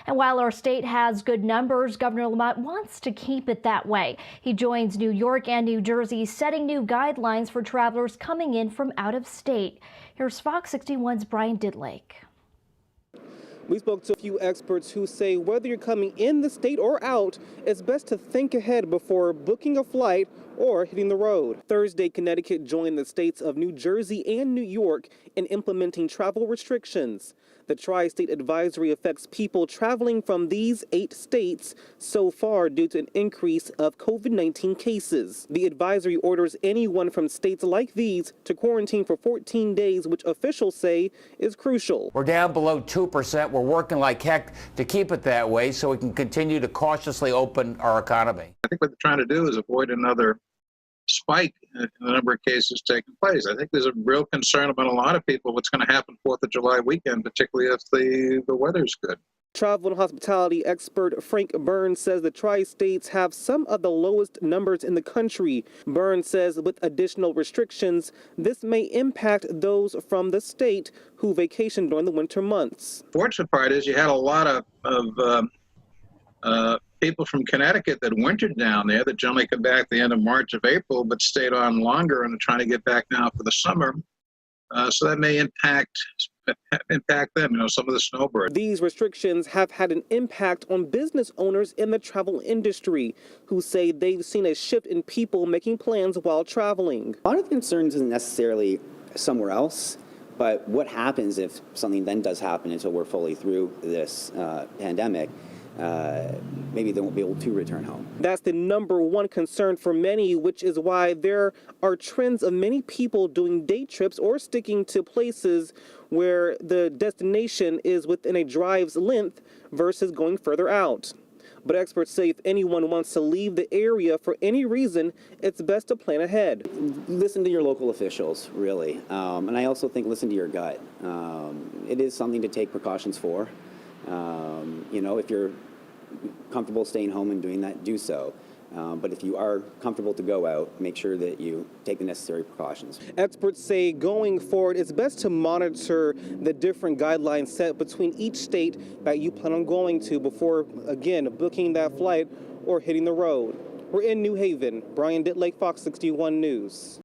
And while our state has good numbers, Governor Lamont wants to keep it that way. He joins New York and New Jersey setting new guidelines for travelers coming in from out of state. Here's Fox 61's Brian Didlake. We spoke to a few experts who say whether you're coming in the state or out, it's best to think ahead before booking a flight or hitting the road. Thursday, Connecticut joined the states of New Jersey and New York in implementing travel restrictions. The tri-state advisory affects people traveling from these 8 states so far due to an increase of COVID-19 cases. The advisory orders anyone from states like these to quarantine for 14 days, which officials say is crucial. We're down below 2%. We're working like heck to keep it that way so we can continue to cautiously open our economy. I think what they're trying to do is avoid another spike in the number of cases taking place. I think there's a real concern about a lot of people what's going to happen 4th of July weekend, particularly if the weather's good. Travel and hospitality expert Frank Burns says the tri-states have some of the lowest numbers in the country. Burns says with additional restrictions, this may impact those from the state who vacation during the winter months. Fortunate part is you had a lot of people from Connecticut that wintered down there that generally come back the end of March of April, but stayed on longer and are trying to get back now for the summer. So that may impact them, some of the snowbirds. These restrictions have had an impact on business owners in the travel industry who say they've seen a shift in people making plans while traveling. A lot of the concerns isn't necessarily somewhere else, but what happens if something then does happen until we're fully through this pandemic? Maybe they won't be able to return home. That's the #1 concern for many, which is why there are trends of many people doing day trips or sticking to places where the destination is within a drive's length versus going further out. But experts say if anyone wants to leave the area for any reason, it's best to plan ahead. Listen to your local officials, really. And I also think listen to your gut. It is something to take precautions for. If you're comfortable staying home and doing that, do so. But if you are comfortable to go out, make sure that you take the necessary precautions. Experts say going forward, it's best to monitor the different guidelines set between each state that you plan on going to before, again, booking that flight or hitting the road. We're in New Haven. Brian Didlake, Fox 61 News.